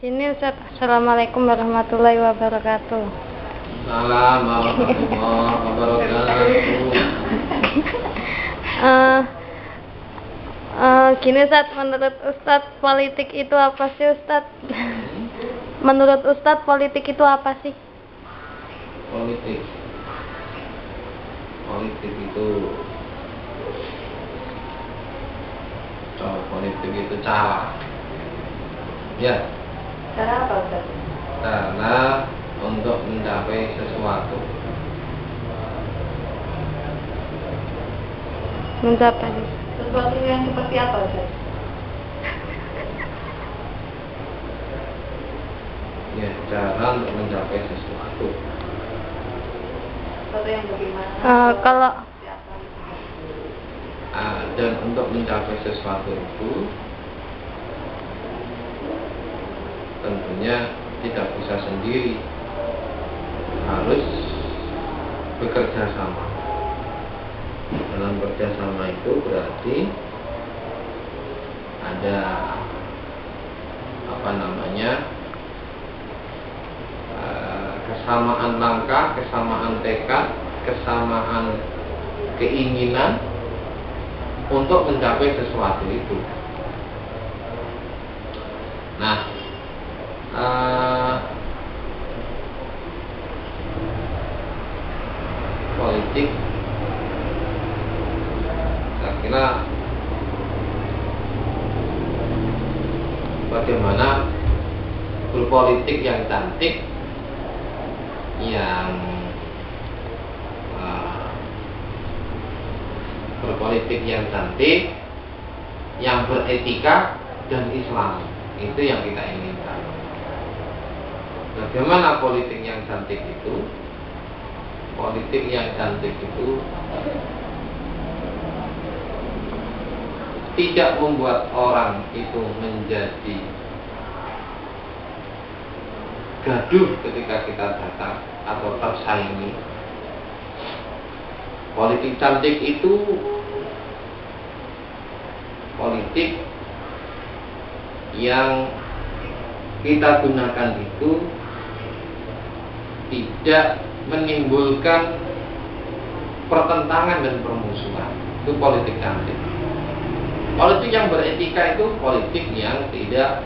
Sini Ustaz. Assalamualaikum warahmatullahi wabarakatuh. Salam warahmatullahi wabarakatuh. Gini Ustaz, menurut Ustaz politik itu apa sih Ustaz? Menurut Ustaz politik itu apa sih? Politik itu politik itu cara. Ya. Cara apa Ustaz? Cara untuk mencapai sesuatu. Mencapai sesuatu yang seperti apa Ustaz? Ya, cara untuk mencapai sesuatu. Sesuatu yang bagaimana? Kalau dan untuk mencapai sesuatu itu tentunya tidak bisa sendiri, harus bekerja sama. Dalam bekerja sama itu berarti ada kesamaan langkah, kesamaan tekad, kesamaan keinginan untuk mencapai sesuatu itu. Nah, politik saya kira bagaimana berpolitik yang cantik, yang berpolitik yang cantik, yang beretika dan Islam, itu yang kita inginkan. Bagaimana politik yang cantik itu? Politik yang cantik itu tidak membuat orang itu menjadi gaduh ketika kita datang atau tersaingi. Politik cantik itu politik yang kita gunakan itu tidak menimbulkan pertentangan dan permusuhan. Itu politik cantik. Politik yang beretika itu politik yang tidak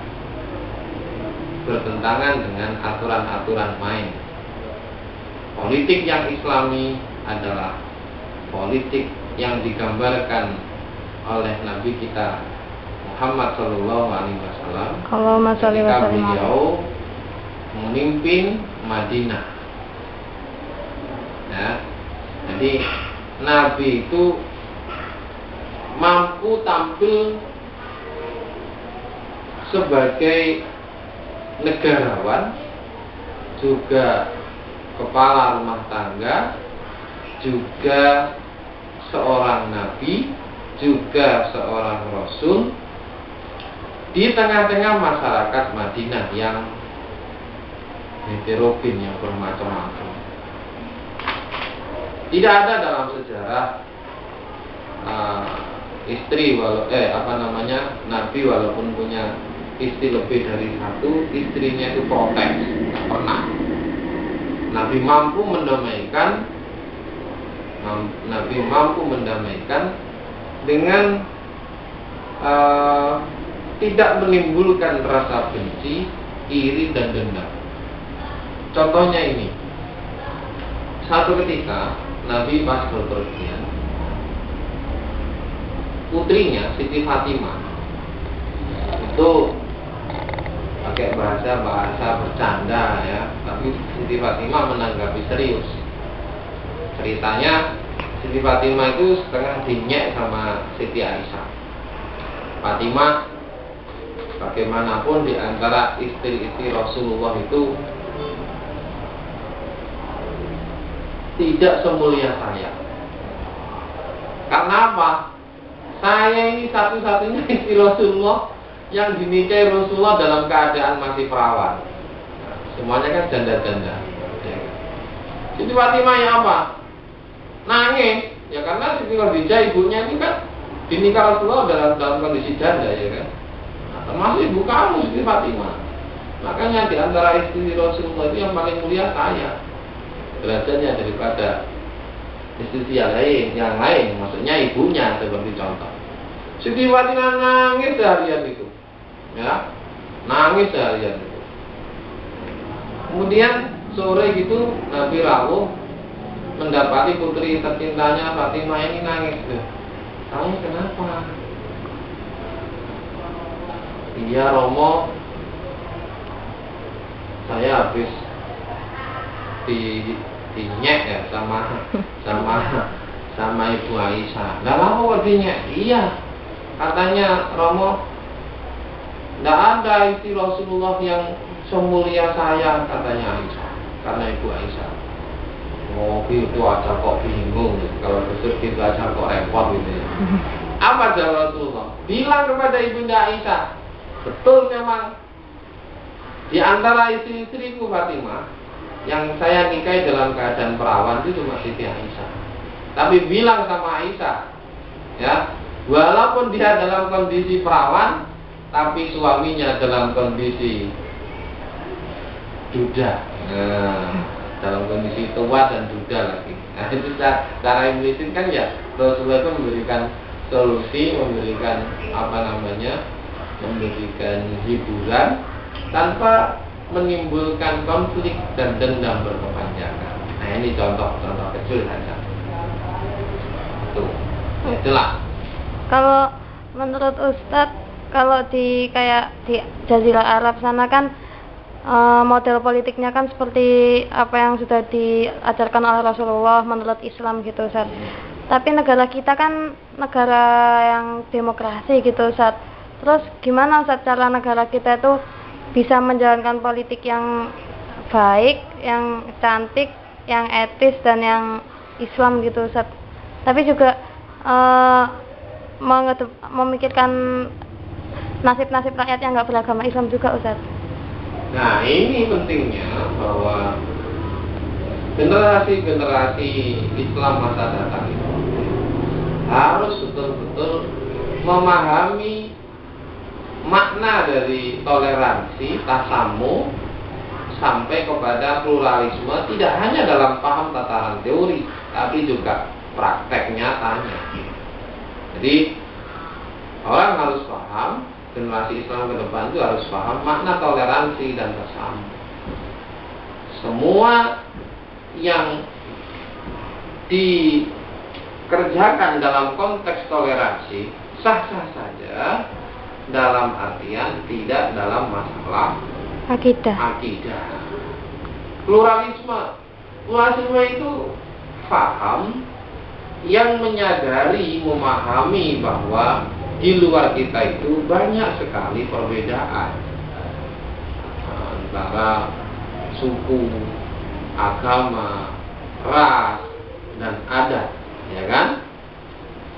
bertentangan dengan aturan-aturan main. Politik yang Islami adalah politik yang digambarkan oleh Nabi kita Muhammad SAW ketika beliau memimpin Madinah. Ya, jadi Nabi itu mampu tampil sebagai negarawan, juga kepala rumah tangga, juga seorang nabi, juga seorang rasul di tengah-tengah masyarakat Madinah yang heterogen, yang bermacam-macam. Tidak ada dalam sejarah nabi walaupun punya istri lebih dari satu, istrinya itu protes, tidak pernah. Nabi mampu mendamaikan dengan tidak menimbulkan rasa benci, iri dan dendam. Contohnya ini, satu ketika Nabi pas berpergian, putrinya Siti Fatimah itu pakai bahasa bercanda ya, tapi Siti Fatimah menanggapi serius. Ceritanya Siti Fatimah itu setengah dinyek sama Siti Aisyah. Fatimah bagaimanapun di antara istri-istri Rasulullah itu tidak semulia saya. Karena apa? Saya ini satu-satunya istri Rasulullah yang dinikahi Rasulullah dalam keadaan masih perawan. Semuanya kan janda-janda. Siti Fatimah yang apa? Nangis. Ya karena Siti Khadijah ibunya ini kan dinikah Rasulullah dalam kondisi janda, ya kan. Nah, termasuk ibu kamu Siti Fatimah. Makanya di antara istri Rasulullah itu yang paling mulia saya derajatnya daripada istri yang lain, maksudnya ibunya seperti contoh. Siti Fatimah nangis seharian itu, ya, nangis seharian itu. Kemudian sore gitu Nabi rawuh mendapati putri tercintanya Fatimah ini nangis. Kamu kenapa? Iya Romo, saya habis dinyek ya sama Ibu Aisyah. Nggak lama kok dinyek? Iya, katanya Romo, nggak ada istri Rasulullah yang semulia saya, katanya Aisyah, karena Ibu Aisyah. Oh gitu aja kok bingung, kalau besok gitu aja kok repot gitu ya. Apa jawab Rasulullah? Bilang kepada Ibunda Aisyah, betul memang di antara istri-istriku Fatimah yang saya nikahi dalam keadaan perawan itu cuma Siti Aisyah. Tapi bilang sama Aisyah, ya, walaupun dia dalam kondisi perawan, tapi suaminya dalam kondisi duda. Nah, dalam kondisi tua dan duda lagi. Nah, itu cara implisit kan ya. Rasulullah itu memberikan solusi, memberikan memberikan hiburan tanpa menimbulkan konflik dan dendam berkepanjangan. Nah ini contoh kecil saja. Tuh, itulah. Kalau menurut Ustadz, kalau di kayak di Jazirah Arab sana kan model politiknya kan seperti apa yang sudah diajarkan oleh Rasulullah menurut Islam gitu, Ustadz. Tapi negara kita kan negara yang demokrasi gitu, Ustadz. Terus gimana Ustadz cara negara kita itu bisa menjalankan politik yang baik, yang cantik, yang etis dan yang Islam gitu, Ustaz. Tapi juga memikirkan nasib-nasib rakyat yang nggak beragama Islam juga, Ustaz. Nah ini pentingnya bahwa generasi Islam masa datang itu harus betul-betul memahami makna dari toleransi, tasamu sampai kepada pluralisme, tidak hanya dalam paham tataran teori, tapi juga praktek nyatanya. Jadi orang harus paham, generasi Islam ke depan itu harus paham makna toleransi dan tasamu. Semua yang dikerjakan dalam konteks toleransi sah-sah saja, dalam artian tidak dalam masalah akidah. Pluralisme itu paham yang menyadari, memahami bahwa di luar kita itu banyak sekali perbedaan antara suku, agama, ras, dan adat, ya kan?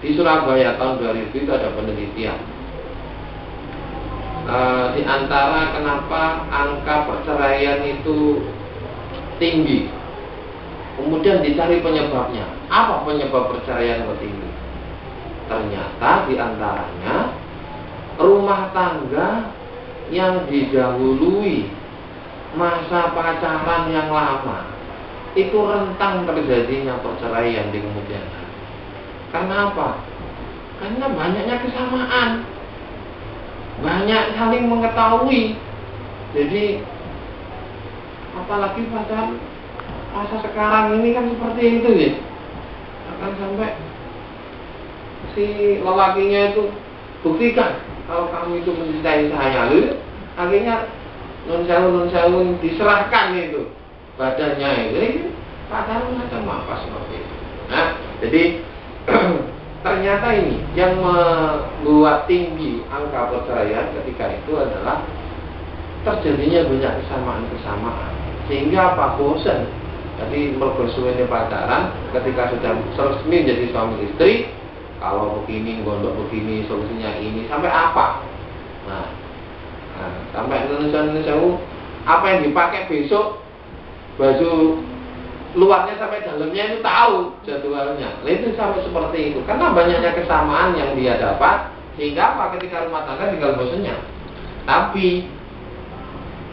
Di Surabaya tahun 2000 itu ada penelitian. Di antara kenapa angka perceraian itu tinggi, kemudian dicari penyebabnya. Apa penyebab perceraian itu tinggi? Ternyata di antaranya rumah tangga yang didahului masa pacaran yang lama itu rentan terjadinya perceraian di kemudian hari. Karena apa? Karena banyaknya kesamaan, banyak saling mengetahui. Jadi apalagi pada masa sekarang ini kan seperti itu ya, akan sampai si lelakinya itu buktikan kalau kamu itu mencintai saya, lalu akhirnya nun sewu diserahkan itu badannya itu. Jadi pacaran macam apa seperti itu. Nah, jadi ternyata ini yang membuat tinggi angka perceraian ketika itu adalah terjadinya banyak kesamaan. Sehingga apa? Bosan. Jadi bersuami pacaran, ketika sudah resmi jadi suami istri, kalau begini, gondok begini, solusinya ini, sampai apa? Nah sampai Indonesia apa yang dipakai besok, baju luarnya sampai dalamnya itu tahu jadwalnya. Nah, itu sampai seperti itu. Karena banyaknya kesamaan yang dia dapat, sehingga apa? Ketika rumah tangga tinggal bosannya. Tapi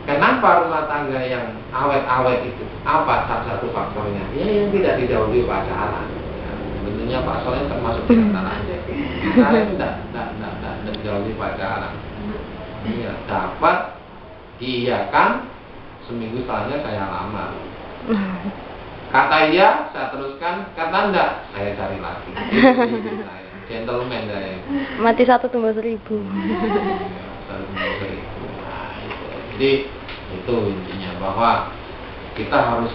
Kenapa rumah tangga yang awet-awet itu? Apa salah satu faktornya? Ya yang tidak didahului pacaran. Ya, tentunya Pak Soleh termasuk di antaranya. Saya tidak didahului pacaran. Iya, dapat diiyakan, seminggu setelahnya saya lamar. Kata iya, saya teruskan. Kata enggak, saya cari lagi. Gentleman saya. Mati satu tumbuh 1000. Jadi itu intinya, bahwa kita harus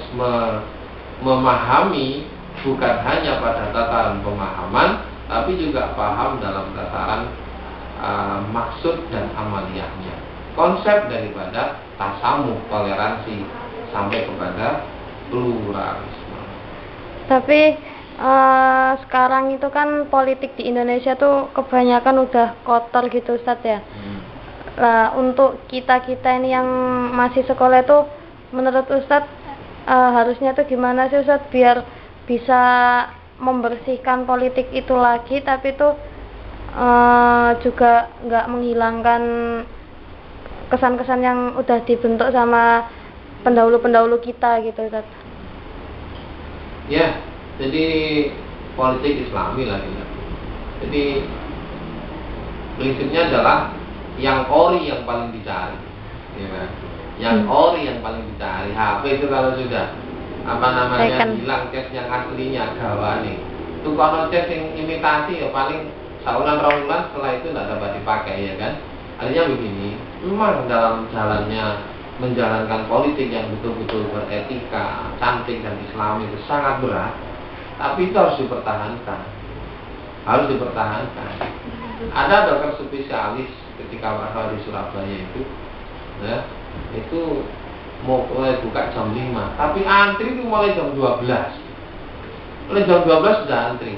memahami bukan hanya pada tataran pemahaman, tapi juga paham dalam tataran maksud dan amaliyahnya. Konsep daripada tasamuh, toleransi, sampai kepada pluralisme. Tapi sekarang itu kan politik di Indonesia tuh kebanyakan udah kotor gitu Ustadz ya. Lah untuk kita-kita ini yang masih sekolah itu, menurut Ustadz harusnya tuh gimana sih Ustadz biar bisa membersihkan politik itu lagi, tapi tuh juga nggak menghilangkan kesan-kesan yang udah dibentuk sama pendahulu-pendahulu kita gitu Ustadz. Ya, jadi politik Islami lah gitu. Jadi prinsipnya adalah yang ori yang paling dicari, ya kan? Yang ori yang paling dicari. HP itu kalau sudah hilang cash yang aslinya gawane. Itu kalau cash yang imitasi ya paling saulan raulan, setelah itu tidak dapat dipakai, ya kan? Artinya begini, memang dalam jalannya menjalankan politik yang betul-betul beretika, cantik dan Islami itu sangat berat, tapi itu harus dipertahankan. Harus dipertahankan. Ada dokter spesialis ketika Pak di Surabaya itu, ya, itu mau mulai buka jam 5, tapi antri itu mulai jam 12. Mulai jam 12 sudah antri.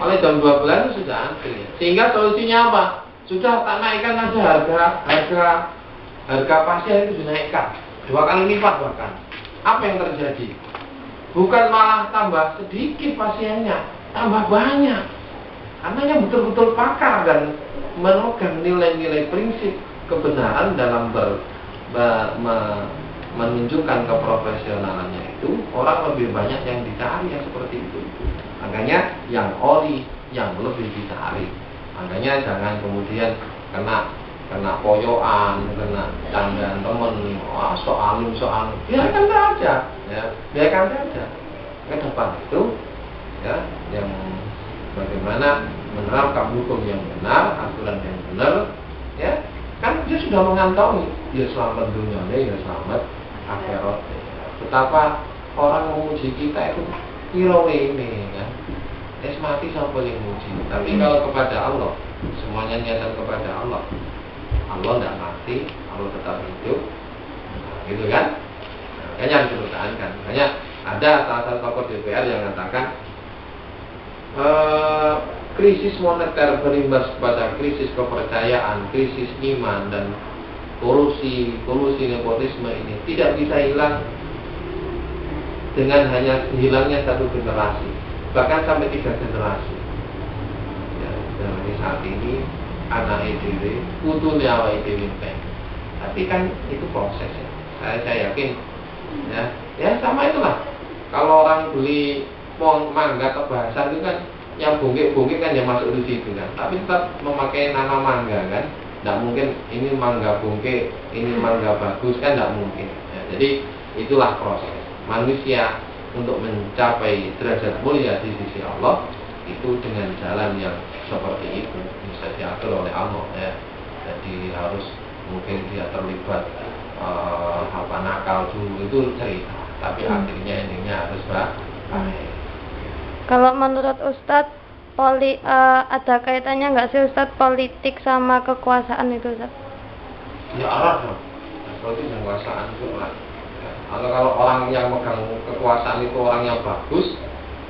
Mulai jam 12 itu sudah antri. Sehingga solusinya apa? Sudah tak naikkan aja harga pasien itu dinaikkan 2 kali lipat bahkan. Apa yang terjadi? Bukan malah tambah sedikit pasiennya, tambah banyak. Karena yang betul-betul pakar dan memegang nilai-nilai prinsip kebenaran dalam menunjukkan keprofesionalannya itu, orang lebih banyak yang dicari yang seperti itu. Makanya yang ori yang lebih dicari. Makanya jangan kemudian kena poyoan, kena candaan temen, soal biarkan saja, ya, biarkan saja. Ke depan itu, ya, yang bagaimana menerapkan hukum yang benar, aturan yang benar, ya, kan dia sudah mengantongi, dia selamat dunianya, dia selamat akhirat. Betapa orang memuji kita itu hero ini, kan? Mati sampai yang muji. Tapi kalau kepada Allah, semuanya niatan kepada Allah. Allah tidak mati, Allah tetap hidup, gitu kan? Makanya harus dipertahankan. Makanya ada salah satu tokoh DPR yang mengatakan krisis moneter berimbas pada krisis kepercayaan, krisis iman, dan kolusi nepotisme ini tidak bisa hilang dengan hanya hilangnya satu generasi, bahkan sampai 3 generasi. Ya, jadi saat ini anak EDW, putu nyawa EDW. Tapi kan itu proses ya. Saya yakin, ya sama itulah. Kalau orang beli mangga kebahasan itu kan, yang bungkit kan yang masuk di situ kan. Tapi tetap memakai nama mangga kan. Tidak mungkin ini mangga bungkit, ini mangga bagus kan, tidak mungkin. Ya, jadi itulah proses manusia untuk mencapai derajat mulia di sisi Allah itu dengan jalan yang seperti itu, bisa diatur oleh Allah, ya. Jadi harus mungkin dia terlibat nakal dulu itu cerita, tapi akhirnya endingnya harus baik. Kalau menurut Ustadz, ada kaitannya nggak sih Ustadz politik sama kekuasaan itu Ustadz? Ya arah dong, politik dan kekuasaan itu erat. Ya. Kalau orang yang megang kekuasaan itu orang yang bagus,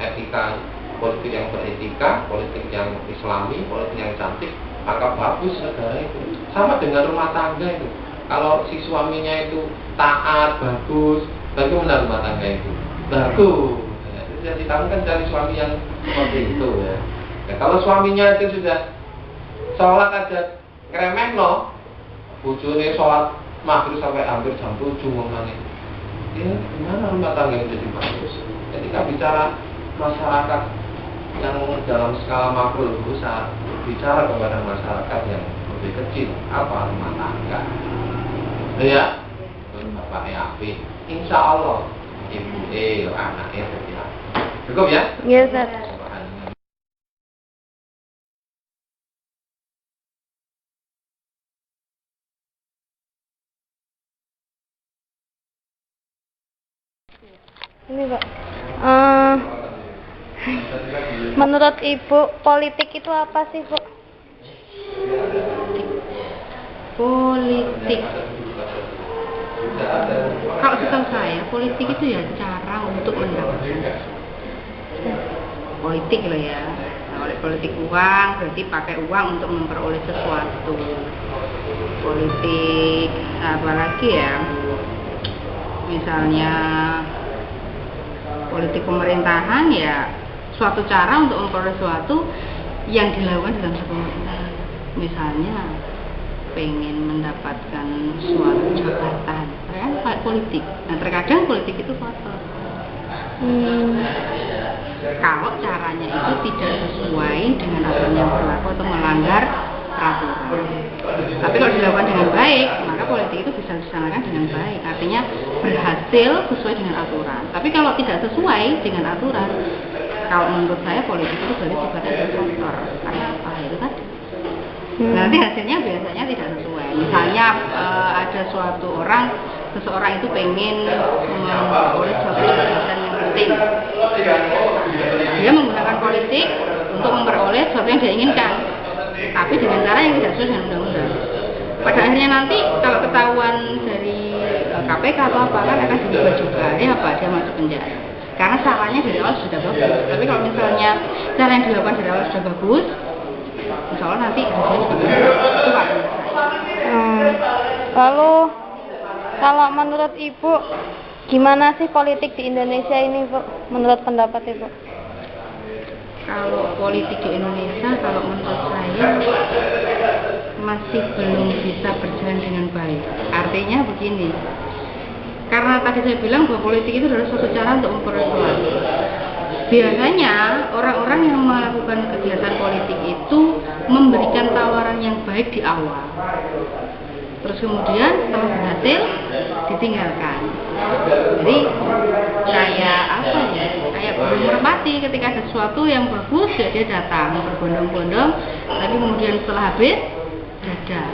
etika politik yang beretika, politik yang Islami, politik yang cantik, maka bagus negara itu. Sama dengan rumah tangga itu. Kalau si suaminya itu taat, bagus, bagaimana rumah tangga itu? Bagus. Jadi kamu kan cari suami yang seperti itu, ya. Ya, kalau suaminya itu sudah sholat aja ngeremeh loh, bujune sholat maghrib sampai hampir jam 7 ngomongnya. Ya gimana rumah tangga ini jadi bagus? Ketika bicara masyarakat yang dalam skala makro lebih besar, bicara kepada masyarakat yang lebih kecil, apa rumah tangga? Ya, bapaknya api, insya Allah ibu anaknya jadi api. Cukup ya? Iya, Ustaz. Ini, Pak. Menurut Ibu, politik itu apa sih, Bu? Politik. Kalau setahu saya, politik itu ya cara untuk mendapatkan politik loh ya. Nah, oleh politik uang berarti pakai uang untuk memperoleh sesuatu. Politik apalagi ya? Misalnya politik pemerintahan ya suatu cara untuk memperoleh sesuatu yang dilakukan dalam sebuah pemerintahan. Misalnya pengen mendapatkan suatu jabatan, kan pakai politik. Nah terkadang politik itu kotor. Kalau caranya itu tidak sesuai dengan aturan yang berlaku atau melanggar peraturan. Tapi kalau dilakukan dengan baik, maka politik itu bisa dilaksanakan dengan baik. Artinya berhasil sesuai dengan aturan. Tapi kalau tidak sesuai dengan aturan, kalau menurut saya politik itu berarti sifatnya kotor. Karena apa itu tadi? Nanti hasilnya biasanya tidak sesuai. Misalnya ada seseorang itu pengen memperoleh suatu jabatan yang penting. Dia menggunakan politik untuk memperoleh sesuatu yang dia inginkan, tapi dengan cara yang tidak sesuai dengan undang-undang. Pada akhirnya nanti kalau ketahuan dari KPK atau apa kan akan diubah juga. Dia masuk penjara. Karena caranya dari awal sudah bagus. Tapi kalau misalnya cara yang dilakukan dari awal sudah bagus, insya Allah nanti hasilnya juga bagus. Itu Pak. Lalu kalau menurut Ibu, gimana sih politik di Indonesia ini, Bu? Menurut pendapat Ibu? Kalau politik di Indonesia, kalau menurut saya masih belum bisa berjalan dengan baik. Artinya begini, karena tadi saya bilang bahwa politik itu adalah suatu cara untuk memperoleh sesuatu. Biasanya orang-orang yang melakukan kegiatan politik itu memberikan tawaran yang baik di awal. Terus kemudian setelah berhasil ditinggalkan. Jadi kayak apa ya? Kayak burung merpati, ketika ada sesuatu yang bagus ya dia datang berbondong-bondong, tapi kemudian setelah habis gagal.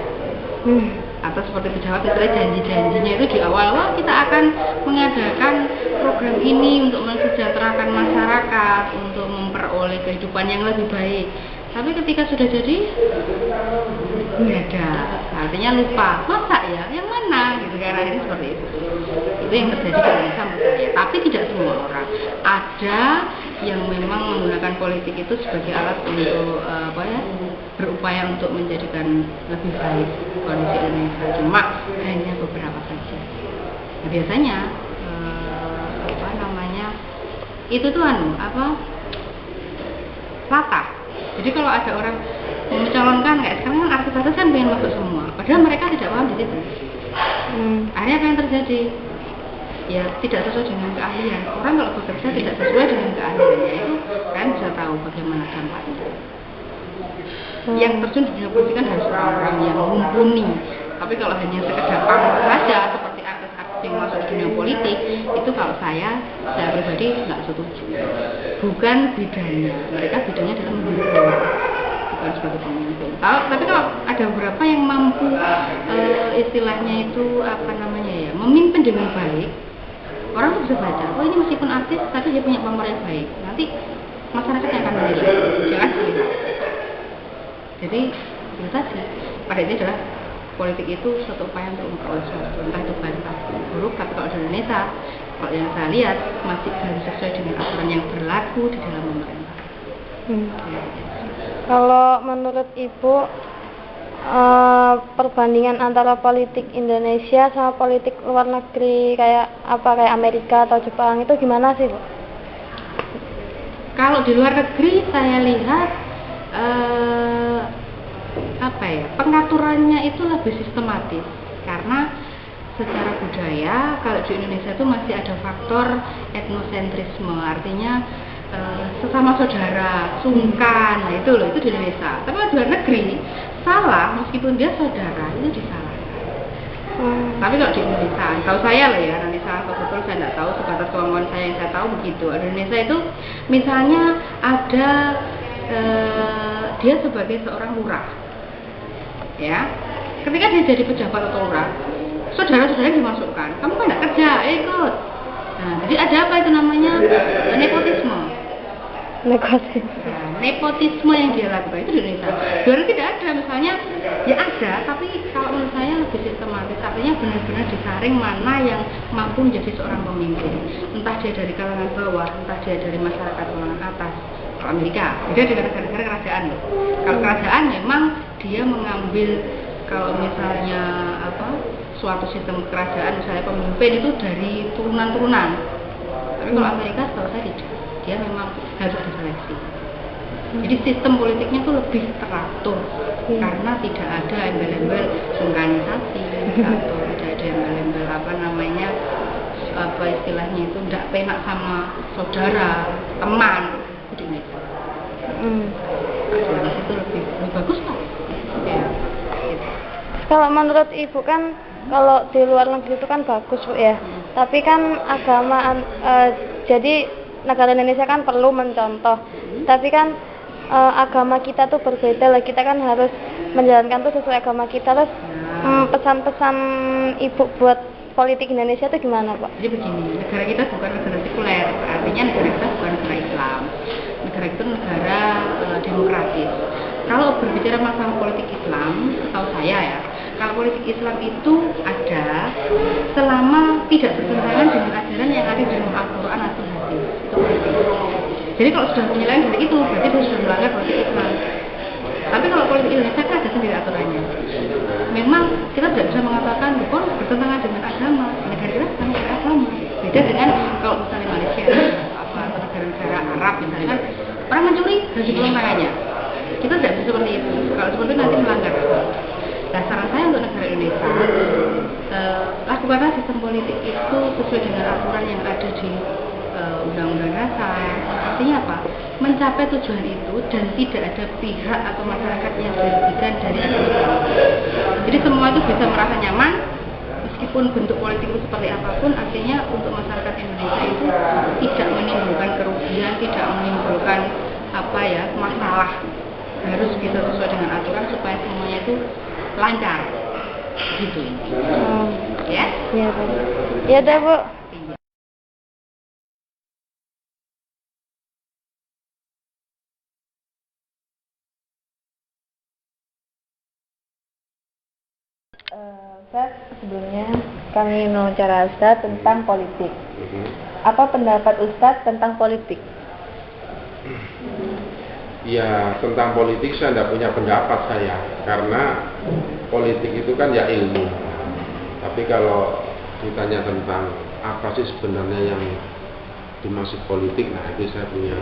Atau seperti pejabat misalnya janji-janjinya itu di awal kita akan mengadakan program ini untuk mensejahterakan masyarakat, untuk memperoleh kehidupan yang lebih baik. Tapi ketika sudah jadi nggak ada, artinya lupa, masa ya, yang mana gitu kan, akhirnya seperti itu. Itu yang terjadi di Indonesia menurut saya. Tapi tidak semua orang. Ada yang memang menggunakan politik itu sebagai alat untuk berupaya untuk menjadikan lebih baik kondisi Indonesia. Cuma hanya beberapa saja. Nah, biasanya itu tuh latah. Jadi kalau ada orang mencalonkan kayak sekarang kan artis-artis kan pengen masuk semua, padahal mereka tidak paham di situ. Akhirnya apa yang terjadi? Ya tidak sesuai dengan keahlian. Orang kalau bekerja tidak sesuai dengan keahliannya itu kan bisa tahu bagaimana dampaknya. Yang terjun di dunia politik kan harus orang-orang yang mumpuni. Tapi kalau hanya sekedar pamor saja seperti artis-artis yang masuk di dunia politik, itu kalau saya pribadi nggak setuju. Bukan bidangnya, mereka bidangnya adalah menghibur, bukan sebagai pemimpin. Tapi kalau ada beberapa yang mampu istilahnya itu memimpin dengan baik, orang tuh bisa baca, oh ini meskipun artis tapi dia punya pamor yang baik. Nanti masyarakat yang akan menilai, jangan dilihat. Jadi itu tadi, pada ini adalah politik itu suatu upaya untuk memperoleh sesuatu, entah itu baik atau buruk. Tapi kalau di Indonesia, kalau yang saya lihat masih belum sesuai dengan aturan yang berlaku di dalam pemerintah. Kalau menurut Ibu, perbandingan antara politik Indonesia sama politik luar negeri kayak Amerika atau Jepang itu gimana sih, Bu? Kalau di luar negeri saya lihat pengaturannya itu lebih sistematis, karena secara budaya, kalau di Indonesia itu masih ada faktor etnosentrisme, artinya sesama saudara, sungkan, nah itu loh, itu di Indonesia. Tapi kalau di luar negeri, salah meskipun dia saudara, itu disalahkan. Tapi kalau di Indonesia, tahu saya loh ya, nanti saya betul saya nggak tahu, sebatas kemampuan saya yang saya tahu begitu. Di Indonesia itu misalnya ada dia sebagai seorang lurah, ya, ketika dia jadi pejabat atau lurah, saudara-saudara dimasukkan, kamu kan nggak kerja, ikut. Nah, jadi ada apa itu namanya nepotisme. Nepotisme yang dia lakukan itu di Indonesia. Di luar tidak ada, misalnya ya ada, tapi kalau menurut saya lebih sistematis, artinya benar-benar disaring mana yang mampu menjadi seorang pemimpin. Entah dia dari kalangan bawah, entah dia dari masyarakat kalangan atas. Kalau Amerika, beda dengan negara-negara kerajaan. Kalau kerajaan memang dia mengambil, kalau misalnya suatu sistem kerajaan, misalnya pemimpin itu dari turunan-turunan. Tapi kalau Amerika setahu saya tidak. Dia memang harus diseleksi. Jadi sistem politiknya itu lebih teratur karena tidak ada embel-embel sungkanisasi atau tidak ada embel-embel apa istilahnya itu tidak penak sama saudara, teman, itu gitu. Itu lebih bagus lah. Ya. Gitu. Kalau menurut Ibu kan kalau di luar negeri itu kan bagus Bu ya. Tapi kan agama jadi negara Indonesia kan perlu mencontoh, tapi kan agama kita tuh berbeda lah, kita kan harus menjalankan tuh sesuai agama kita. Terus pesan-pesan Ibu buat politik Indonesia itu gimana Pak? Jadi begini, negara kita bukan negara sekuler, artinya negara kita bukan negara Islam, negara itu negara demokratis. Kalau berbicara masalah politik Islam, setahu saya ya, kalau politik Islam itu ada selama tidak bertentangan dengan ajaran yang ada dalam Al-Quran atau hadis. Jadi kalau sudah menyeleweng dari itu, berarti dia sudah melanggar politik Islam. Tapi kalau politik Indonesia kan ada sendiri aturannya. Memang kita tidak bisa mengatakan bukan bertentangan dengan agama. Negara kita bukan negara agama. Beda dengan kalau misalnya Malaysia atau negara-negara Arab misalnya kan orang mencuri harus dipotong tangannya. Kita tidak bisa seperti itu. Kalau seperti itu nanti melanggar. Nah, saran saya untuk negara Indonesia, lakukanlah sistem politik itu sesuai dengan aturan yang ada di Undang-Undang Dasar. Artinya apa? Mencapai tujuan itu dan tidak ada pihak atau masyarakat yang dirugikan dari agama. Jadi semua itu bisa merasa nyaman, meskipun bentuk politik itu seperti apapun. Artinya untuk masyarakat Indonesia itu tidak menimbulkan kerugian, tidak menimbulkan masalah. Harus bisa sesuai dengan aturan supaya semuanya itu lancar, gitu ini. Ya? Iya Bu. Ya udah Bu. Ustaz, sebelumnya kami mau bicara Ustaz tentang politik. Apa pendapat Ustaz tentang politik? Ya, tentang politik saya tidak punya pendapat saya, karena politik itu kan ya ilmu. Tapi kalau ditanya tentang apa sih sebenarnya yang dimaksud politik, nah itu saya punya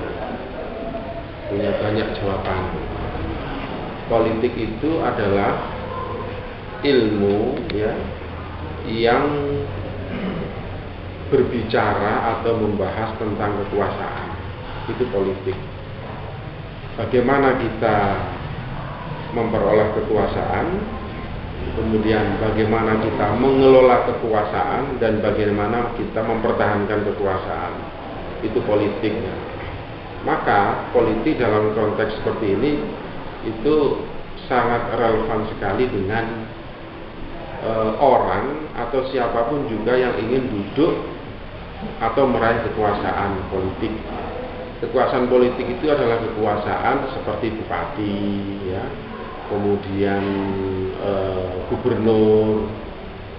banyak jawaban. Politik itu adalah ilmu ya yang berbicara atau membahas tentang kekuasaan. Itu politik. Bagaimana kita memperoleh kekuasaan, kemudian bagaimana kita mengelola kekuasaan, dan bagaimana kita mempertahankan kekuasaan. Itu politiknya. Maka politik dalam konteks seperti ini itu sangat relevan sekali dengan orang atau siapapun juga yang ingin duduk atau meraih kekuasaan politik. Kekuasaan politik itu adalah kekuasaan seperti bupati, ya, kemudian gubernur,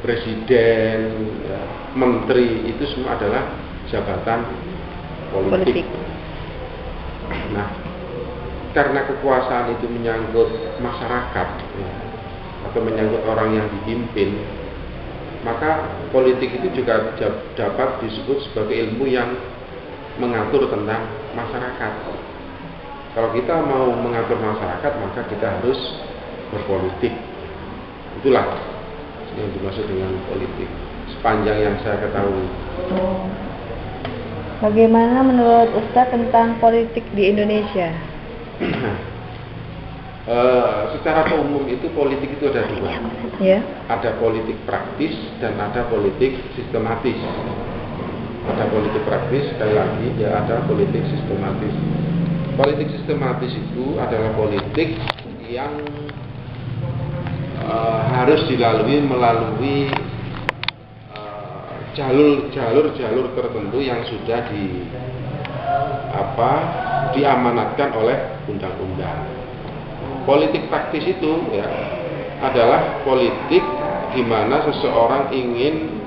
presiden, ya, menteri, itu semua adalah jabatan politik. Nah, karena kekuasaan itu menyangkut masyarakat, ya, atau menyangkut orang yang dipimpin, maka politik itu juga dapat disebut sebagai ilmu yang mengatur tentang masyarakat. Kalau kita mau mengatur masyarakat, maka kita harus berpolitik. Itulah yang dimaksud dengan politik. sepanjang yang saya ketahui. Bagaimana menurut Ustadz tentang politik di Indonesia? Secara umum itu politik itu ada dua. Ya. Ada politik praktis dan ada politik sistematis. Ada politik praktis, sekali lagi ya ada politik sistematis. Politik sistematis itu adalah politik yang harus dilalui melalui jalur tertentu yang sudah diamanatkan oleh undang-undang. Politik praktis itu ya adalah politik di mana seseorang ingin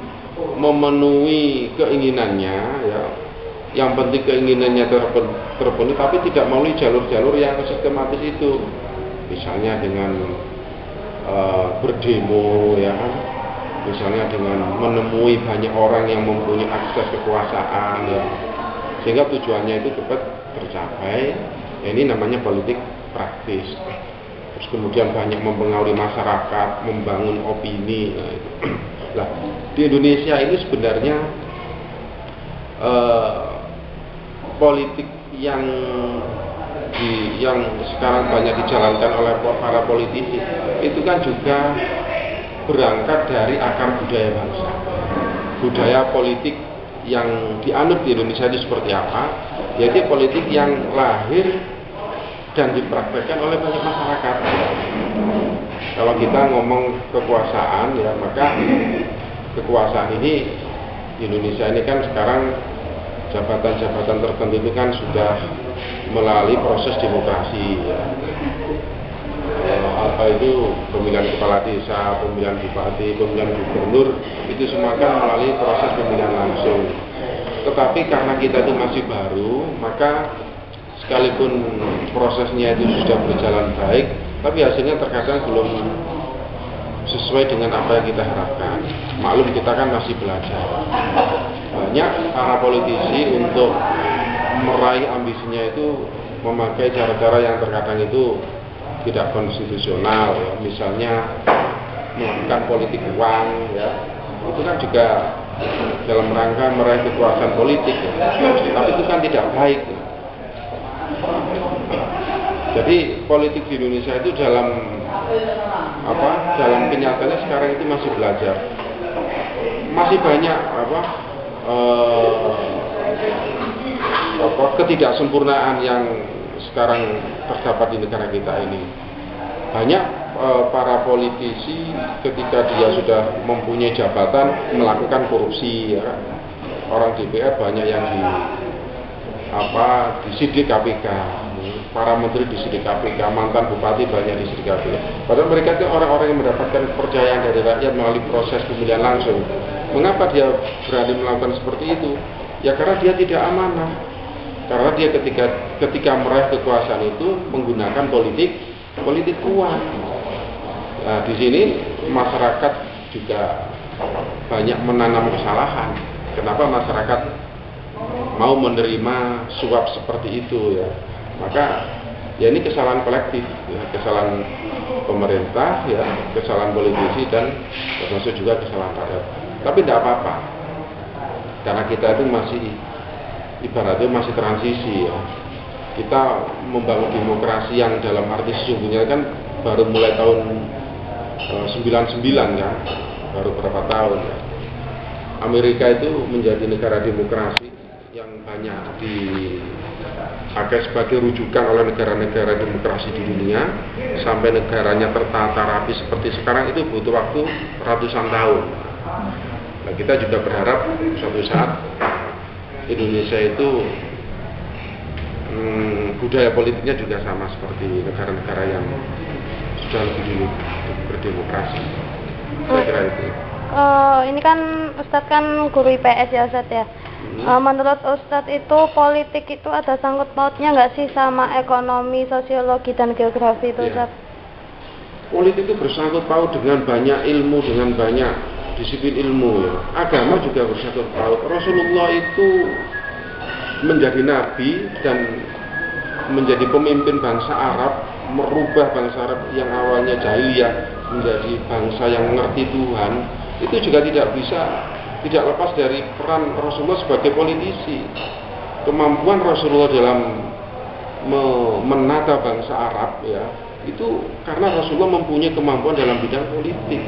memenuhi keinginannya ya. Yang penting keinginannya terpenuhi tapi tidak melalui jalur-jalur yang sistematis itu. Misalnya dengan berdemo ya kan. Misalnya dengan menemui banyak orang yang mempunyai akses kekuasaan ya. Sehingga tujuannya itu cepat tercapai. Ya, ini namanya politik praktis. Terus kemudian banyak mempengaruhi masyarakat, membangun opini. Nah, di Indonesia ini sebenarnya politik yang sekarang banyak dijalankan oleh para politisi itu kan juga berangkat dari akar budaya bangsa. Budaya politik yang dianut di Indonesia itu seperti apa? Yaitu politik yang lahir dan dipraktekkan oleh banyak masyarakat. Kalau kita ngomong kekuasaan ya, maka kekuasaan ini di Indonesia ini kan sekarang jabatan-jabatan tertentu itu kan sudah melalui proses demokrasi ya. Apa itu pemilihan kepala desa, pemilihan bupati, pemilihan gubernur, itu semua kan melalui proses pemilihan langsung. Tetapi karena kita itu masih baru, maka sekalipun prosesnya itu sudah berjalan baik, tapi hasilnya terkadang belum sesuai dengan apa yang kita harapkan. Maklum kita kan masih belajar. Banyak para politisi untuk meraih ambisinya itu memakai cara-cara yang terkadang itu tidak konstitusional ya. Misalnya melakukan politik uang ya. Itu kan juga dalam rangka meraih kekuasaan politik ya. Tapi itu kan tidak baik ya. Jadi politik di Indonesia itu dalam kenyataannya sekarang itu masih belajar. Masih banyak ketidaksempurnaan yang sekarang terdapat di negara kita ini. Banyak para politisi ketika dia sudah mempunyai jabatan melakukan korupsi ya. Orang DPR banyak yang disidik KPK. Para menteri disidik KPK, mantan bupati banyak disidik KPK. Padahal mereka itu orang-orang yang mendapatkan kepercayaan dari rakyat melalui proses pemilihan langsung. Mengapa dia berani melakukan seperti itu? Ya karena dia tidak amanah. Karena dia ketika meraih kekuasaan itu menggunakan politik uang. Nah, di sini masyarakat juga banyak menanam kesalahan. Kenapa masyarakat mau menerima suap seperti itu ya? Maka ya ini kesalahan kolektif, ya, kesalahan pemerintah, ya, kesalahan politisi dan termasuk juga kesalahan rakyat. Tapi tidak apa-apa, karena kita itu masih ibaratnya masih transisi ya. Kita membangun demokrasi yang dalam arti sesungguhnya kan baru mulai tahun 99 kan, baru berapa tahun ya. Amerika itu menjadi negara demokrasi yang banyak dipakai sebagai rujukan oleh negara-negara demokrasi di dunia. Sampai negaranya tertata rapi seperti sekarang itu butuh waktu ratusan tahun. Nah, kita juga berharap suatu saat Indonesia itu budaya politiknya juga sama seperti negara-negara yang sudah lebih dulu berdemokrasi. Saya kira itu. Ini kan Ustadz kan guru IPS ya Ustadz ya. Menurut Ustadz itu politik itu ada sangkut pautnya nggak sih sama ekonomi, sosiologi dan geografi itu Ustadz? Politik itu bersangkut paut dengan banyak ilmu, dengan banyak disiplin ilmu ya. Agama juga bersangkut paut. Rasulullah itu menjadi nabi dan menjadi pemimpin bangsa Arab, merubah bangsa Arab yang awalnya jahiliyah menjadi bangsa yang mengerti Tuhan. Itu juga tidak bisa tidak lepas dari peran Rasulullah sebagai politisi. Kemampuan Rasulullah dalam menata bangsa Arab ya, itu karena Rasulullah mempunyai kemampuan dalam bidang politik.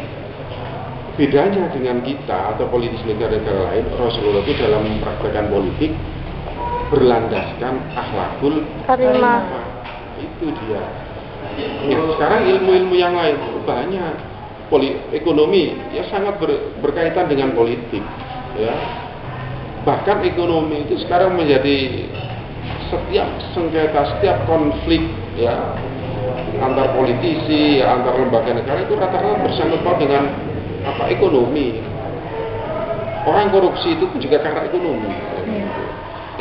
Bedanya dengan kita atau politis negara-negara lain, Rasulullah itu dalam mempraktekkan politik berlandaskan akhlakul Karimah. Itu dia. Nah, sekarang ilmu-ilmu yang lain banyak. Ekonomi ya sangat berkaitan dengan politik ya. Bahkan ekonomi itu sekarang menjadi setiap sengketa, setiap konflik ya antar politisi, ya, antar lembaga negara itu rata-rata bersangkut paut dengan ekonomi. Orang korupsi itu pun juga karena ekonomi.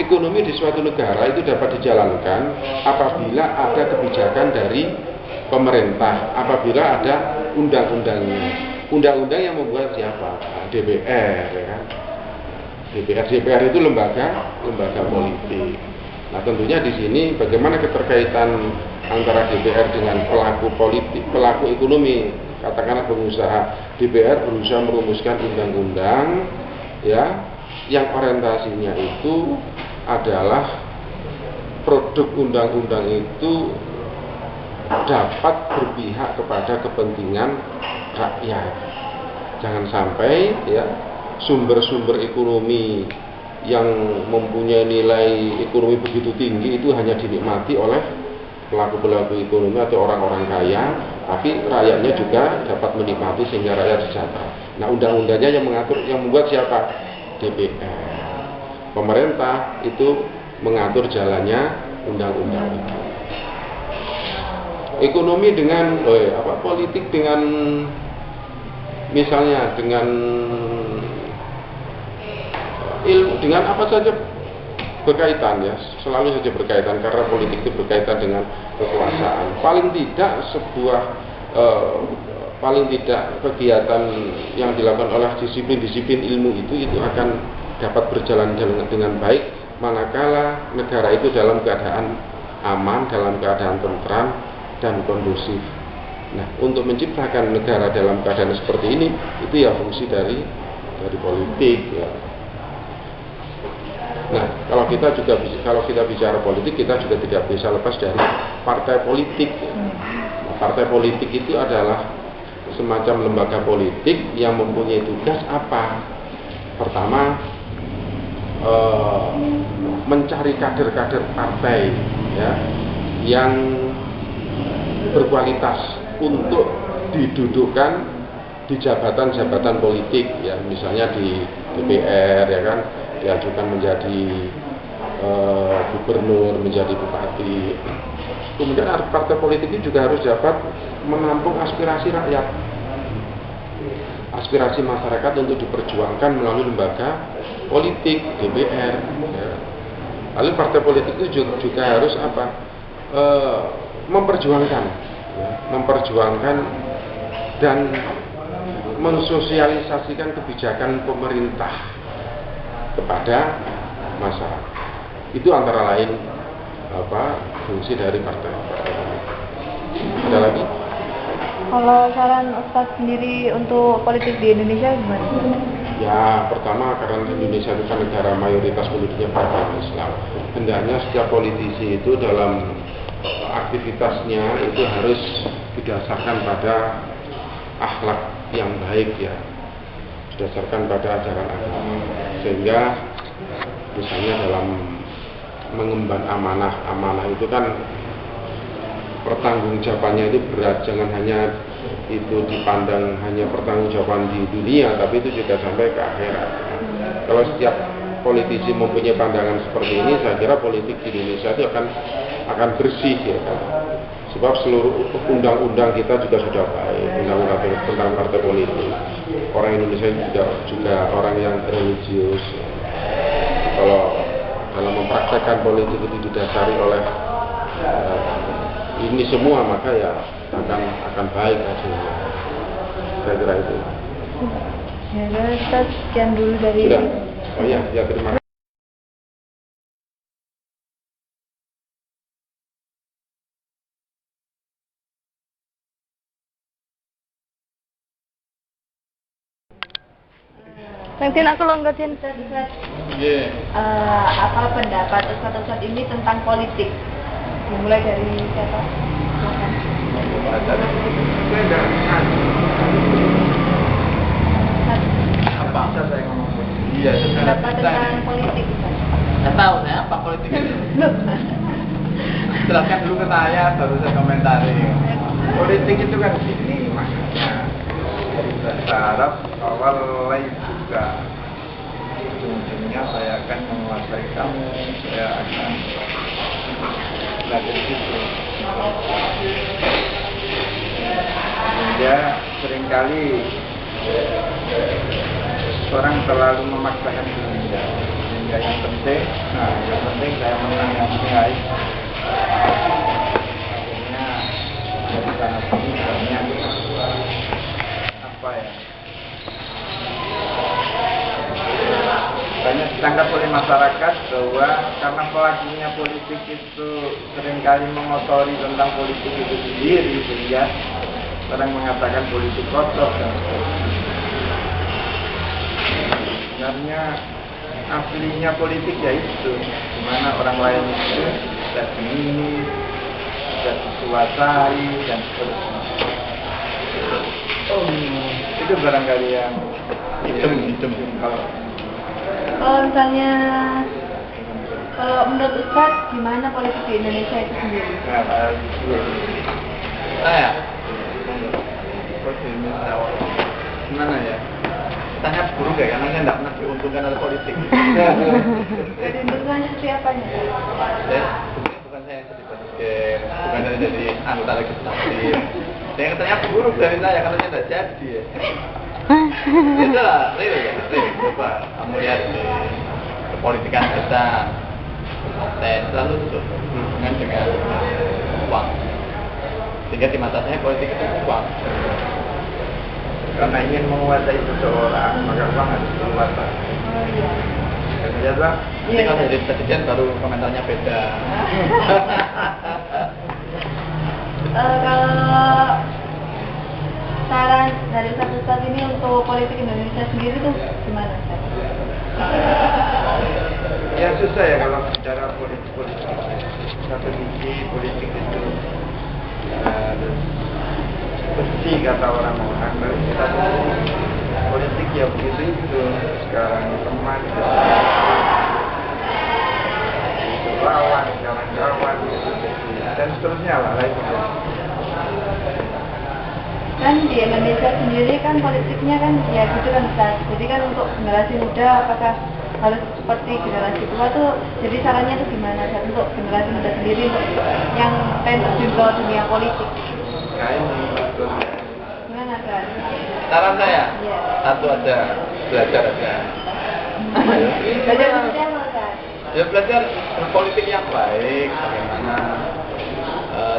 Ekonomi di suatu negara itu dapat dijalankan apabila ada kebijakan dari pemerintah, apabila ada undang-undangnya. Undang-undang yang membuat siapa? DPR, ya kan? DPR itu lembaga politik. Nah, tentunya di sini bagaimana keterkaitan antara DPR dengan pelaku politik, pelaku ekonomi, katakanlah pengusaha. DPR berusaha merumuskan undang-undang, ya, yang orientasinya itu adalah produk undang-undang itu dapat berpihak kepada kepentingan rakyat. Jangan sampai ya sumber-sumber ekonomi yang mempunyai nilai ekonomi begitu tinggi itu hanya dinikmati oleh pelaku-pelaku ekonomi atau orang-orang kaya, tapi rakyatnya juga dapat menikmati sehingga rakyat sejahtera. Nah, undang-undangnya yang mengatur, yang membuat siapa? DPR. Pemerintah itu mengatur jalannya undang-undang itu. Ekonomi dengan politik dengan misalnya dengan ilmu, dengan apa saja berkaitan ya, selalu saja berkaitan karena politik itu berkaitan dengan kekuasaan. Paling tidak kegiatan yang dilakukan oleh disiplin-disiplin ilmu itu akan dapat berjalan dengan baik manakala negara itu dalam keadaan aman, dalam keadaan tentram dan kondusif. Nah, untuk menciptakan negara dalam keadaan seperti ini itu ya fungsi dari politik ya. Nah, kalau kita bicara politik, kita juga tidak bisa lepas dari partai politik. Partai politik itu adalah semacam lembaga politik yang mempunyai tugas apa? Pertama, mencari kader-kader partai ya yang berkualitas untuk didudukkan di jabatan-jabatan politik ya, misalnya di DPR ya kan, diajukan menjadi gubernur, menjadi bupati. Kemudian partai politik itu juga harus dapat menampung aspirasi rakyat, aspirasi masyarakat untuk diperjuangkan melalui lembaga politik DPR ya. Lalu partai politik itu juga harus memperjuangkan dan mensosialisasikan kebijakan pemerintah kepada masyarakat. Itu antara lain fungsi dari partai. Ada lagi? Kalau saran Ustadz sendiri untuk politik di Indonesia gimana? Ya, pertama karena Indonesia itu kan negara mayoritas penduduknya beragama Islam. Hendaknya setiap politisi itu dalam aktivitasnya itu harus didasarkan pada akhlak yang baik ya, didasarkan pada ajaran agama, sehingga misalnya dalam mengemban amanah itu kan pertanggungjawabannya itu berat, jangan hanya itu dipandang hanya pertanggungjawaban di dunia, tapi itu juga sampai ke akhirat. Kalau setiap politisi mempunyai pandangan seperti ini, saya kira politik di Indonesia itu akan bersih ya kan. Sebab seluruh undang-undang kita juga sudah baik, undang-undang tentang partai politik. Orang Indonesia juga orang yang religius. Kalau dalam mempraktekkan politik itu didasari oleh ini semua, maka ya akan baik hasilnya. Saya kira itu. Ya, Ustaz, sekian dulu dari. Sudah. Oh iya, ya terima kasih. Tin aku lo enggak Tin. Iya. Apa pendapat Ustadz ini tentang politik? Dimulai dari siapa? Silakan. Apa? Saya ngomong. Iya, Pendapat tentang politik. Saya tahu saya apa politik itu. Jelaskan dulu ke saya, baru saya komentari. Politik itu kan gini maksudnya. Bahasa Arab awal juga. Ujung-ujungnya saya akan menguasai kamu, saya akan belajar itu. Ya, seringkali orang terlalu memaksakan dirinya. Sehingga yang penting saya menang yang baik. Akhirnya dari sana sini banyak apa ya? Banyak ditangkap oleh masyarakat bahwa karena pelakunya politik itu seringkali mengotori tentang politik itu sendiri, sehingga orang mengatakan politik kotor dan sebagainya. Sebenarnya aslinya politik ya itu, dimana orang lain itu bisa dimilih, bisa dikuasai dan seterusnya. Itu barangkali yang hitam Kalau misalnya, kalau menurut Ustadz, gimana politik di Indonesia itu sendiri? Saya gimana ya? Tanya buruk ya, karena saya tidak pernah diuntungkan oleh politik. Jadi untungnya seperti apanya? Bukan saya yang jadi bukan saya jadi anggota legislatif. Yang katanya buruk dari saya, karena saya tidak jadi ya. Itu lah, real ya, real. Coba kamu lihat di kepolitikan kita, saya selalu hubungan dengan uang. Sehingga di mata saya politik itu uang. Karena ingin menguasai seseorang, maka uang harus menguasai. Ya Bang? Nanti kalau jadi presiden baru komentarnya beda. Kalau saran dari Ustadz ini untuk politik Indonesia sendiri tuh gimana Ustadz? Ya susah ya kalau bicara politik. Satu sisi politik itu harus bersih kata orang-orang, tapi satu sisi politik ya begitu itu. Sekarang teman, itu lawan, kawan-kawan, dan seterusnya lah lainnya. Kan di Indonesia sendiri kan politiknya kan ya gitu kan Ustadz. Jadi kan untuk generasi muda apakah harus seperti generasi tua tuh, jadi sarannya tuh gimana Ustadz untuk generasi muda sendiri untuk yang pengen terjun ke dunia politik? Nah ini Gimana Ustadz? saran saya, Iya. satu ada, belajar aja. Belajar maksudnya apa Ustadz? Ya belajar berpolitik yang baik, bagaimana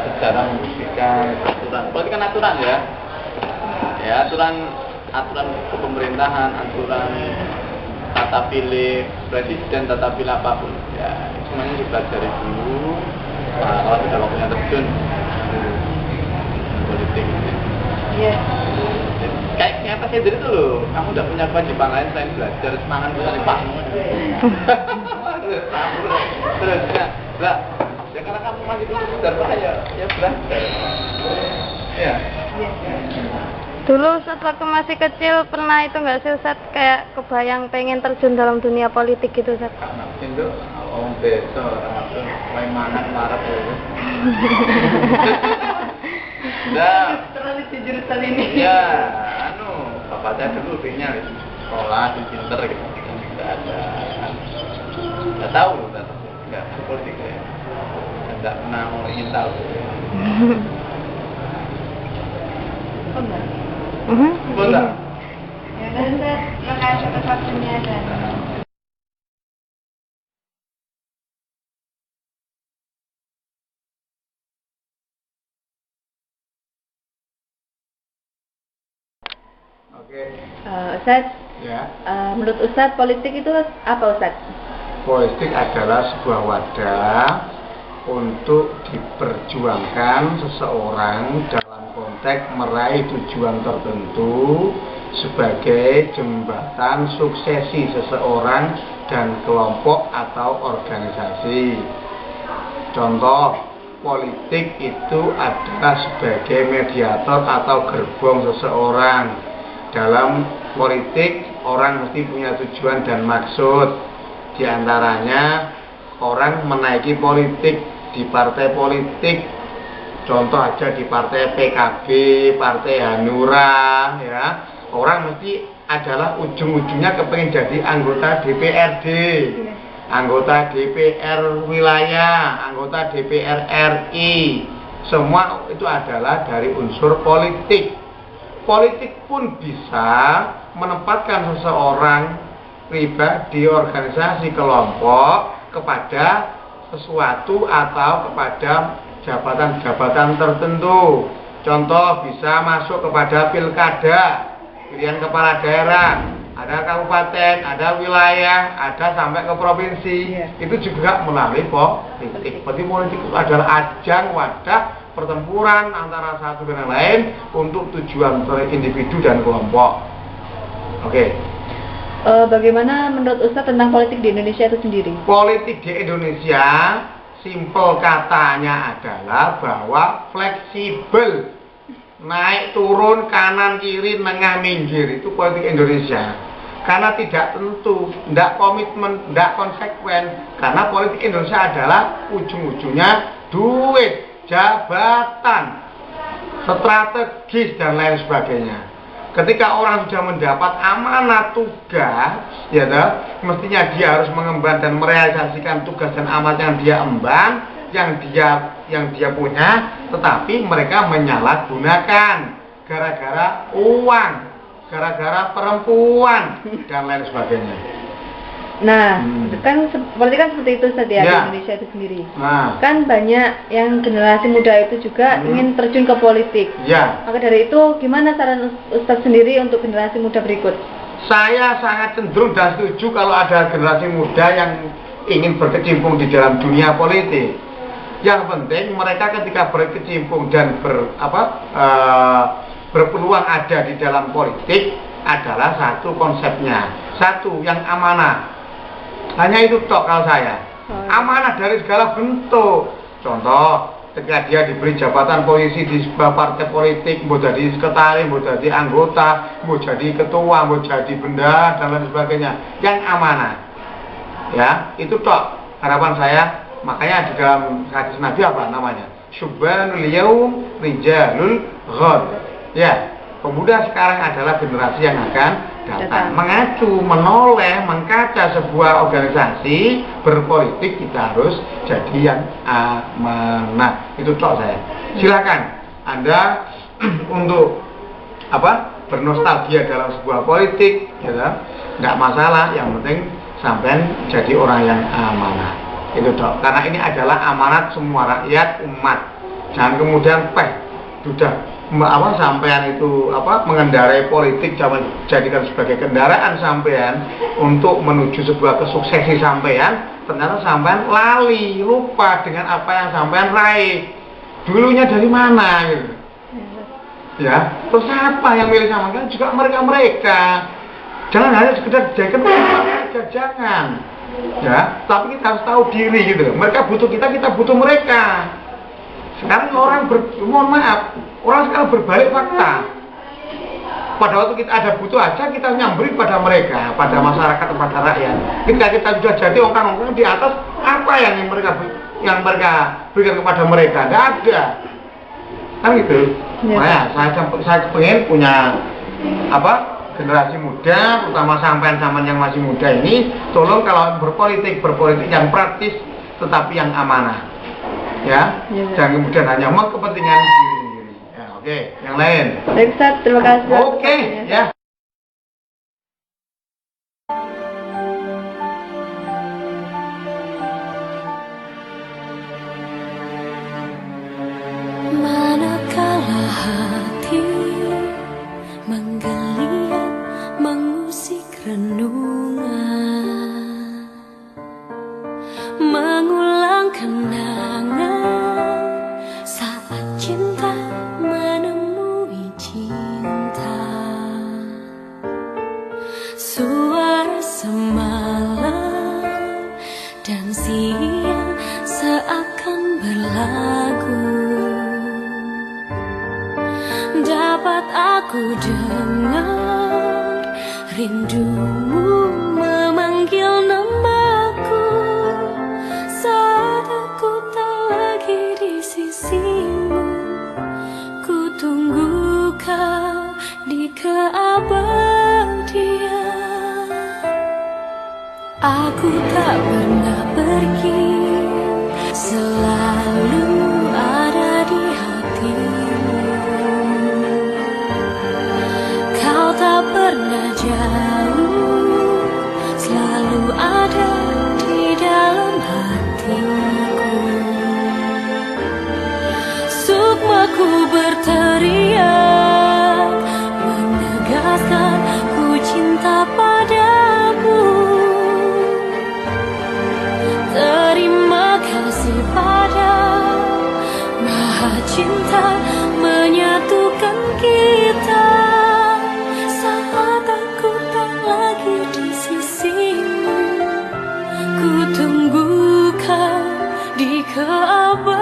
sejarah membuktikan aturan. Politik kan aturan ya. Ya aturan kepemerintahan, aturan tata pilih presiden, tata pilih apapun. Ya semuanya dipelajari dulu. Kalau sudah waktunya terjun politik. Iya. Kayak pas sendiri tuh loh, kamu udah punya kewajiban lain selain belajar, semangat mencari pakmu. Terus ya karena kamu masih belum belajar ya belajar. Ya. Dulu Ustadz waktu masih kecil pernah itu nggak sih Ustadz kayak kebayang pengen terjun dalam dunia politik gitu Ustadz? Anak itu orang desa, termasuk main mangan marah itu. Nah, Terlalu di jurusan ini. ya, bapak saya dulu pengennya sekolah, pinter gitu. Nggak tahu, nggak politik ya. Nggak pernah mau ingin tahu. Oh enggak. Betul. Ya udah Ustadz, terima kasih atas waktunya dan Oke. Ustadz, Ya. menurut Ustadz politik itu apa Ustadz? Politik adalah sebuah wadah untuk diperjuangkan seseorang dalam konteks meraih tujuan tertentu sebagai jembatan suksesi seseorang dan kelompok atau organisasi. Contoh, politik itu adalah sebagai mediator atau gerbong seseorang. Dalam politik, orang mesti punya tujuan dan maksud. Di antaranya, orang menaiki politik di partai politik. Contoh aja di partai PKB, partai Hanura, ya. Orang mesti adalah ujung-ujungnya kepengen jadi anggota DPRD, anggota DPR wilayah, anggota DPR RI. Semua itu adalah dari unsur politik. Politik pun bisa menempatkan seseorang, pribadi, organisasi, kelompok kepada sesuatu atau kepada jabatan-jabatan tertentu. Contoh, bisa masuk kepada pilkada, pilihan kepala daerah, ada kabupaten, ada wilayah, ada sampai ke provinsi. Itu juga melalui politik. Berarti politik itu adalah ajang wadah pertempuran antara satu dengan lain untuk tujuan individu dan kelompok. Oke. Bagaimana menurut Ustadz tentang politik di Indonesia itu sendiri? Politik di Indonesia, simpel katanya adalah bahwa fleksibel, naik turun, kanan kiri, tengah minggir. Itu politik Indonesia. Karena tidak tentu, tidak komitmen, tidak konsekuen. Karena politik Indonesia adalah ujung-ujungnya duit, jabatan, strategis, dan lain sebagainya. Ketika orang sudah mendapat amanah tugas, ya toh, mestinya dia harus mengemban dan merealisasikan tugas dan amanat yang dia emban, yang dia punya, tetapi mereka menyalahgunakan gara-gara uang, gara-gara perempuan, dan lain sebagainya. Nah, kan seperti seperti itu Ustadz ya, di Indonesia itu sendiri. Nah, kan banyak yang generasi muda itu juga ingin terjun ke politik. Ya. Maka dari itu, gimana saran Ustadz sendiri untuk generasi muda berikut? Saya sangat cenderung dan setuju kalau ada generasi muda yang ingin berkecimpung di dalam dunia politik. Yang penting mereka ketika berkecimpung dan berpeluang ada di dalam politik adalah satu konsepnya, satu yang amanah. Hanya itu tok kalau saya. Amanah dari segala bentuk. Contoh, ketika dia diberi jabatan polisi di sebuah partai politik, mau jadi sekretaris, mau jadi anggota, mau jadi ketua, mau jadi bendahara, dan lain sebagainya. Yang amanah. Ya, itu tok harapan saya. Makanya di dalam hadis Nabi apa namanya? Syubbanul yaum rijalul ghad. Ya, pemuda sekarang adalah generasi yang akan datang. Mengacu, menoleh, mengkaca sebuah organisasi berpolitik, kita harus jadi yang amanah. Itu tok saya. Silakan Anda untuk bernostalgia dalam sebuah politik, ya, nggak masalah. Yang penting sampai jadi orang yang amanah. Itu tok. Karena ini adalah amanat semua rakyat umat. Jangan kemudian sudah sampean itu mengendarai politik, jadikan sebagai kendaraan sampean untuk menuju sebuah kesuksesan sampean, ternyata sampean lali, lupa dengan apa yang sampean raih. Dulunya dari mana gitu. Ya, terus siapa yang milih sama kan juga mereka. Jangan hanya sekedar jadikan aja, jangan. Ya, tapi kita harus tahu diri gitu. Mereka butuh kita butuh mereka. Sekarang orang mohon maaf, orang sekarang berbalik fakta. Pada waktu kita ada butuh aja, kita nyambri pada mereka, pada masyarakat, pada rakyat. Ketika kita sudah jadi orang-orang di atas, apa yang mereka berikan kepada mereka? Tidak ada. Kan gitu. Ya. Nah, saya pengen punya generasi muda, terutama sampean-sampean yang masih muda ini, tolong kalau berpolitik yang praktis, tetapi yang amanah. Ya. Jangan kemudian hanya mau kepentingan diri sendiri. Ya, oke. Yang lain. Baik, Ustaz, terima kasih. Oke, ya. Manakala hati menggeliat mengusik renungan, mengulang kenangan saat cinta menemui cinta. saat aku dengar rindumu memanggil namaku, saat aku tak lagi di sisimu, ku tunggu kau di keabadian. Aku tak pernah pergi, selalu ada di hatimu. Kau tak pernah jauh, selalu ada di dalam hatiku. Sukmaku berteriak, menegaskan ku cinta padamu. Terima kasih pada Maha Cinta menyatukan kita. Saat aku tak lagi di sisimu, ku tunggu kau di keabadian.